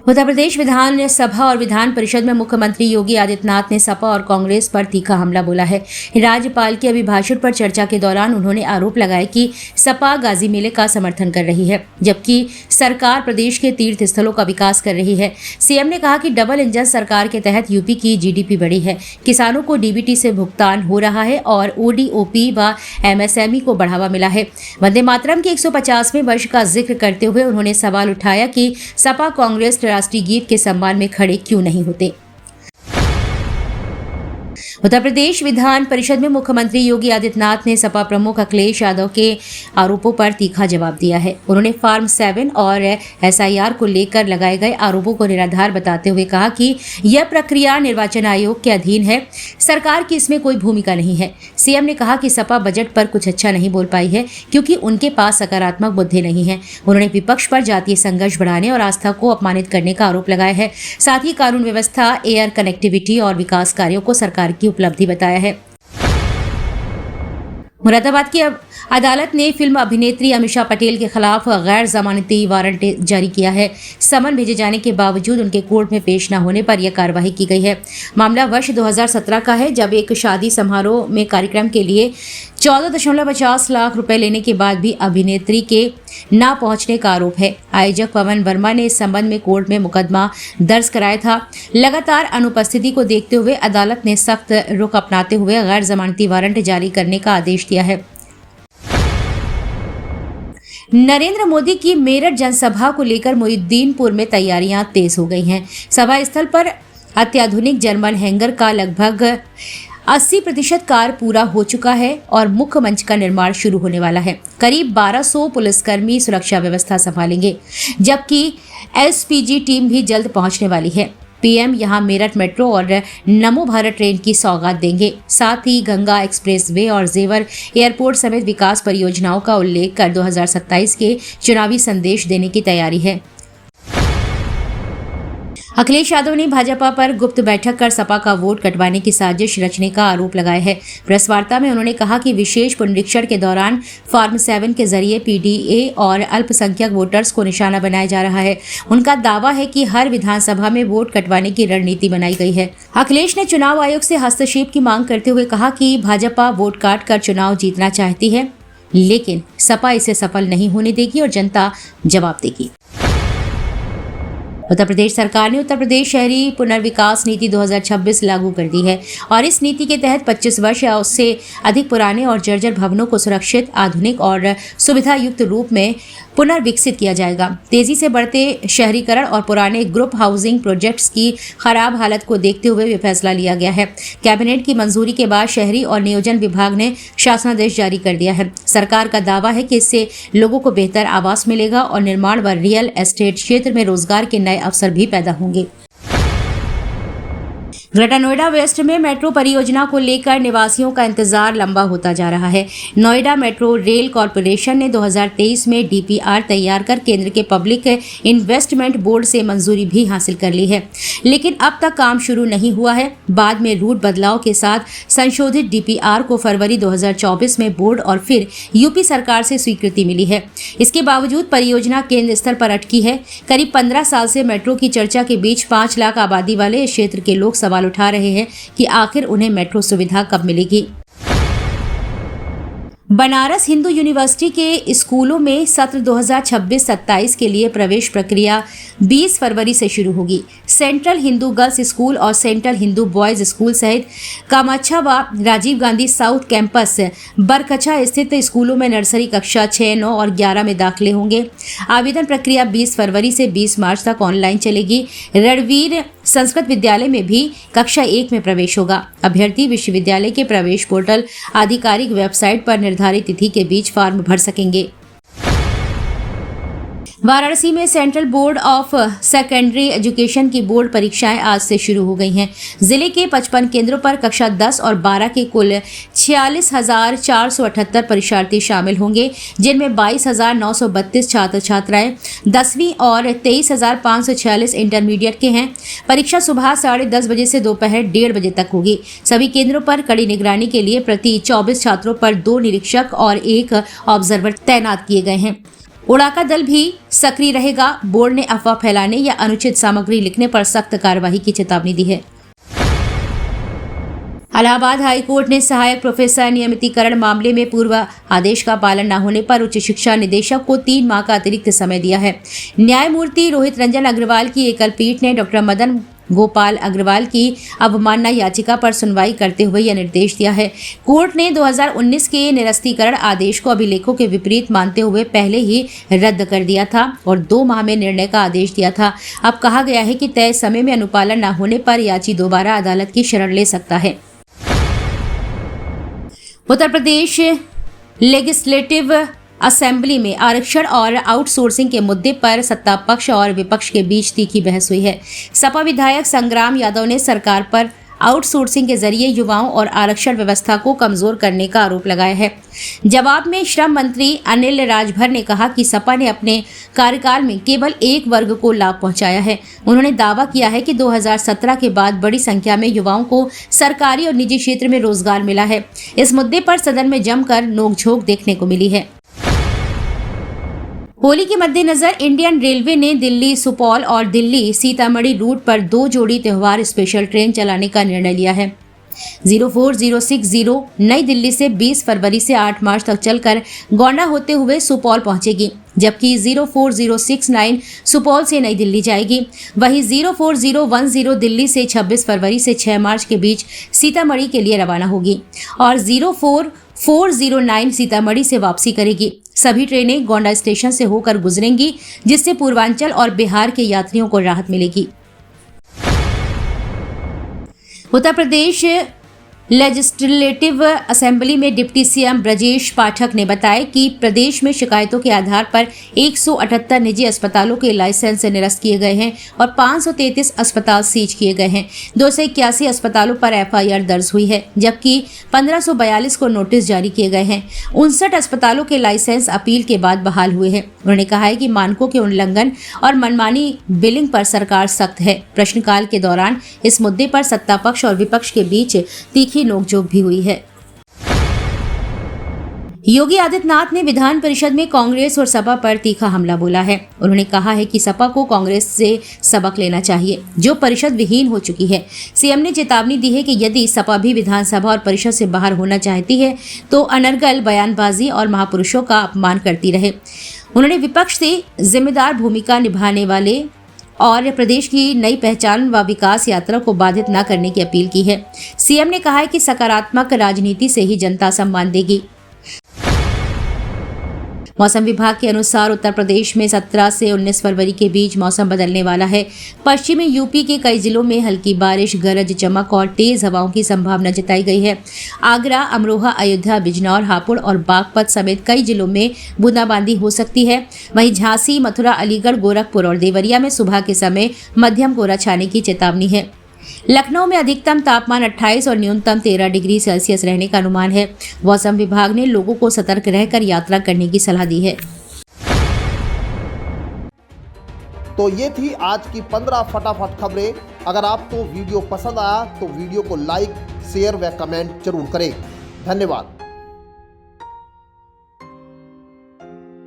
उत्तर प्रदेश विधानसभा और विधान परिषद में मुख्यमंत्री योगी आदित्यनाथ ने सपा और कांग्रेस पर तीखा हमला बोला है। राज्यपाल के अभिभाषण पर चर्चा के दौरान उन्होंने आरोप लगाया कि सपा गाजी मेले का समर्थन कर रही है, जबकि सरकार प्रदेश के तीर्थ स्थलों का विकास कर रही है। सीएम ने कहा कि डबल इंजन सरकार के तहत यूपी की जीडीपी बढ़ी है, किसानों को डीबीटी से भुगतान हो रहा है और ओडीओपी व एमएसएमई को बढ़ावा मिला है। वंदे मातरम के 150वें वर्ष का जिक्र करते हुए उन्होंने सवाल उठाया कि सपा कांग्रेस राष्ट्रीय गीत के सम्मान में खड़े क्यों नहीं होते। उत्तर प्रदेश विधान परिषद में मुख्यमंत्री योगी आदित्यनाथ ने सपा प्रमुख अखिलेश यादव के आरोपों पर तीखा जवाब दिया है। उन्होंने फार्म 7 और एसआईआर को लेकर लगाए गए आरोपों को निराधार बताते हुए कहा कि यह प्रक्रिया निर्वाचन आयोग के अधीन है, सरकार की इसमें कोई भूमिका नहीं है। सीएम ने कहा कि सपा बजट पर कुछ अच्छा नहीं बोल पाई है क्योंकि उनके पास सकारात्मक मुद्दे नहीं है। उन्होंने विपक्ष पर जातीय संघर्ष बढ़ाने और आस्था को अपमानित करने का आरोप लगाया है। साथ ही कानून व्यवस्था, एयर कनेक्टिविटी और विकास कार्यों को सरकार की उपलब्धि बताया है। मुरादाबाद की अदालत ने फिल्म अभिनेत्री अमीषा पटेल के खिलाफ गैर जमानती वारंट जारी किया है। समन भेजे जाने के बावजूद उनके कोर्ट में पेश न होने पर यह कार्रवाई की गई है। मामला वर्ष 2017 का है, जब एक शादी समारोह में कार्यक्रम के लिए 14.50 लाख रुपए लेने के बाद भी अभिनेत्री के ना पहुंचने का आरोप है। आयोजक पवन वर्मा ने इस संबंध में कोर्ट में मुकदमा दर्ज कराया था। लगातार अनुपस्थिति को देखते हुए अदालत ने सख्त रुख अपनाते हुए गैर जमानती वारंट जारी करने का आदेश दिया है। नरेंद्र मोदी की मेरठ जनसभा को लेकर मोहिउद्दीनपुर में तैयारियां तेज हो गई हैं। सभा स्थल पर अत्याधुनिक जर्मन हैंगर का लगभग 80% कार्य पूरा हो चुका है और मुख्य मंच का निर्माण शुरू होने वाला है। करीब 1200 पुलिसकर्मी सुरक्षा व्यवस्था संभालेंगे, जबकि एसपीजी टीम भी जल्द पहुंचने वाली है। पीएम यहां मेरठ मेट्रो और नमो भारत ट्रेन की सौगात देंगे। साथ ही गंगा एक्सप्रेसवे और जेवर एयरपोर्ट समेत विकास परियोजनाओं का उल्लेख कर 2027 के चुनावी संदेश देने की तैयारी है। अखिलेश यादव ने भाजपा पर गुप्त बैठक कर सपा का वोट कटवाने की साजिश रचने का आरोप लगाया है। प्रेस वार्ता में उन्होंने कहा कि विशेष पुनरीक्षण के दौरान फार्म 7 के जरिए पीडीए और अल्पसंख्यक वोटर्स को निशाना बनाया जा रहा है। उनका दावा है कि हर विधानसभा में वोट कटवाने की रणनीति बनाई गई है। अखिलेश ने चुनाव आयोग से हस्तक्षेप की मांग करते हुए कहा कि भाजपा वोट काट कर चुनाव जीतना चाहती है, लेकिन सपा इसे सफल नहीं होने देगी और जनता जवाब देगी। उत्तर प्रदेश सरकार ने उत्तर प्रदेश शहरी पुनर्विकास नीति 2026 लागू कर दी है और इस नीति के तहत 25 वर्ष या उससे अधिक पुराने और जर्जर भवनों को सुरक्षित, आधुनिक और सुविधा युक्त रूप में पुनर्विकसित किया जाएगा। तेजी से बढ़ते शहरीकरण और पुराने ग्रुप हाउसिंग प्रोजेक्ट्स की खराब हालत को देखते हुए यह फैसला लिया गया है। कैबिनेट की मंजूरी के बाद शहरी और नियोजन विभाग ने शासनादेश जारी कर दिया है। सरकार का दावा है कि इससे लोगों को बेहतर आवास मिलेगा और निर्माण व रियल एस्टेट क्षेत्र में रोजगार के नए अवसर भी पैदा होंगे। ग्रेटर नोएडा वेस्ट में मेट्रो परियोजना को लेकर निवासियों का इंतजार लंबा होता जा रहा है। नोएडा मेट्रो रेल कॉरपोरेशन ने 2023 में डीपीआर तैयार कर केंद्र के पब्लिक इन्वेस्टमेंट बोर्ड से मंजूरी भी हासिल कर ली है, लेकिन अब तक काम शुरू नहीं हुआ है। बाद में रूट बदलाव के साथ संशोधित डीपीआर को फरवरी 2024 में बोर्ड और फिर यूपी सरकार से स्वीकृति मिली है। इसके बावजूद परियोजना केंद्र स्तर पर अटकी है। करीब 15 साल से मेट्रो की चर्चा के बीच 5 लाख आबादी वाले इस क्षेत्र के लोग सवाल उठा रहे हैं कि आखिर उन्हें मेट्रो सुविधा कब मिलेगी। बनारस हिंदू यूनिवर्सिटी के स्कूलों में सत्र 2026-27 के लिए प्रवेश प्रक्रिया 20 फरवरी से शुरू होगी। सेंट्रल हिंदू गर्ल्स स्कूल और सेंट्रल हिंदू बॉयज स्कूल सहित कामाख्या व राजीव गांधी साउथ कैंपस बरकछा स्थित स्कूलों में नर्सरी कक्षा 6, 9 और 11 में दाखिले होंगे। आवेदन प्रक्रिया 20 फरवरी से 20 मार्च तक ऑनलाइन चलेगी। रणवीर संस्कृत विद्यालय में भी कक्षा 1 में प्रवेश होगा। अभ्यर्थी विश्वविद्यालय के प्रवेश पोर्टल आधिकारिक वेबसाइट पर निर्धारित तिथि के बीच फॉर्म भर सकेंगे। वाराणसी में central board of secondary education की बोर्ड परीक्षाएं आज से शुरू हो गई हैं। जिले के 55 केंद्रों पर कक्षा 10 और 12 के कुल 46,478 परीक्षार्थी शामिल होंगे, जिनमें 22,932 छात्र छात्राएं 10वीं और 23,546 इंटरमीडिएट के हैं। परीक्षा सुबह 10:30 बजे से दोपहर 1:30 बजे तक होगी। सभी केंद्रों पर कड़ी निगरानी के लिए प्रति 24 छात्रों पर 2 निरीक्षक और 1 ऑब्जर्वर तैनात किए गए हैं। उड़ाका दल भी सक्रिय रहेगा। बोर्ड ने अफवाह फैलाने या अनुचित सामग्री लिखने पर सख्त कार्रवाई की चेतावनी दी है। इलाहाबाद हाई कोर्ट ने सहायक प्रोफेसर नियमितीकरण मामले में पूर्व आदेश का पालन न होने पर उच्च शिक्षा निदेशक को 3 माह का अतिरिक्त समय दिया है। न्यायमूर्ति रोहित रंजन अग्रवाल की एकल पीठ ने डॉक्टर मदन गोपाल अग्रवाल की अवमानना याचिका पर सुनवाई करते हुए यह निर्देश दिया है। कोर्ट ने 2019 के निरस्तीकरण आदेश को अभिलेखों के विपरीत मानते हुए पहले ही रद्द कर दिया था और 2 माह में निर्णय का आदेश दिया था। अब कहा गया है कि तय समय में अनुपालन न होने पर याची दोबारा अदालत की शरण ले सकता है। उत्तर प्रदेश लेजिस्लेटिव असेंबली में आरक्षण और आउटसोर्सिंग के मुद्दे पर सत्ता पक्ष और विपक्ष के बीच तीखी बहस हुई है। सपा विधायक संग्राम यादव ने सरकार पर आउटसोर्सिंग के जरिए युवाओं और आरक्षण व्यवस्था को कमजोर करने का आरोप लगाया है। जवाब में श्रम मंत्री अनिल राजभर ने कहा कि सपा ने अपने कार्यकाल में केवल एक वर्ग को लाभ पहुंचाया है। उन्होंने दावा किया है कि 2017 के बाद बड़ी संख्या में युवाओं को सरकारी और निजी क्षेत्र में रोजगार मिला है। इस मुद्दे पर सदन में जमकर नोकझोंक देखने को मिली है। होली के मद्देनजर इंडियन रेलवे ने दिल्ली सुपौल और दिल्ली सीतामढ़ी रूट पर 2 जोड़ी त्योहार स्पेशल ट्रेन चलाने का निर्णय लिया है। 04060 नई दिल्ली से 20 फरवरी से 8 मार्च तक चलकर गोंडा होते हुए सुपौल पहुंचेगी, जबकि 04069 सुपौल से नई दिल्ली जाएगी। वहीं 04010 दिल्ली से 26 फरवरी से 6 मार्च के बीच सीतामढ़ी के लिए रवाना होगी और 04409 सीतामढ़ी से वापसी करेगी। सभी ट्रेनें गोंडा स्टेशन से होकर गुजरेंगी, जिससे पूर्वांचल और बिहार के यात्रियों को राहत मिलेगी। उत्तर प्रदेश लेजिस्लेटिव असेंबली में डिप्टी सीएम ब्रजेश पाठक ने बताया कि प्रदेश में शिकायतों के आधार पर 178 निजी अस्पतालों के लाइसेंस निरस्त किए गए हैं और 533 अस्पताल सीज किए गए हैं। 281 अस्पतालों पर एफआईआर दर्ज हुई है, जबकि 1542 को नोटिस जारी किए गए हैं। 59 अस्पतालों के लाइसेंस अपील के बाद बहाल हुए हैं। उन्होंने कहा है कि मानकों के उल्लंघन और मनमानी बिलिंग पर सरकार सख्त है। प्रश्नकाल के दौरान इस मुद्दे पर सत्ता पक्ष और विपक्ष के बीच तीखी नोकझोंक भी हुई है। योगी आदित्यनाथ ने विधान परिषद में कांग्रेस और सपा पर तीखा हमला बोला है। उन्होंने कहा है कि सपा को कांग्रेस से सबक लेना चाहिए, जो परिषद विहीन हो चुकी है। सीएम ने चेतावनी दी है कि यदि सपा भी विधानसभा और परिषद से बाहर होना चाहती है तो अनर्गल बयानबाजी और महापुरुषों का अपमान करती रहे। उन्होंने विपक्ष से जिम्मेदार भूमिका निभाने वाले और प्रदेश की नई पहचान व विकास यात्रा को बाधित न करने की अपील की है। सीएम ने कहा है कि सकारात्मक राजनीति से ही जनता सम्मान देगी। मौसम विभाग के अनुसार उत्तर प्रदेश में 17 से 19 फरवरी के बीच मौसम बदलने वाला है। पश्चिमी यूपी के कई जिलों में हल्की बारिश, गरज चमक और तेज हवाओं की संभावना जताई गई है। आगरा, अमरोहा, अयोध्या, बिजनौर, हापुड़ और बागपत समेत कई जिलों में बूंदाबांदी हो सकती है। वहीं झांसी, मथुरा, अलीगढ़, गोरखपुर और देवरिया में सुबह के समय मध्यम कोहरा छाने की चेतावनी है। लखनऊ में अधिकतम तापमान 28 और न्यूनतम 13 डिग्री सेल्सियस रहने का अनुमान है। मौसम विभाग ने लोगों को सतर्क रहकर यात्रा करने की सलाह दी है। तो ये थी आज की 15 फटाफट खबरें। अगर आपको वीडियो पसंद आया तो वीडियो को लाइक, शेयर व कमेंट जरूर करें। धन्यवाद।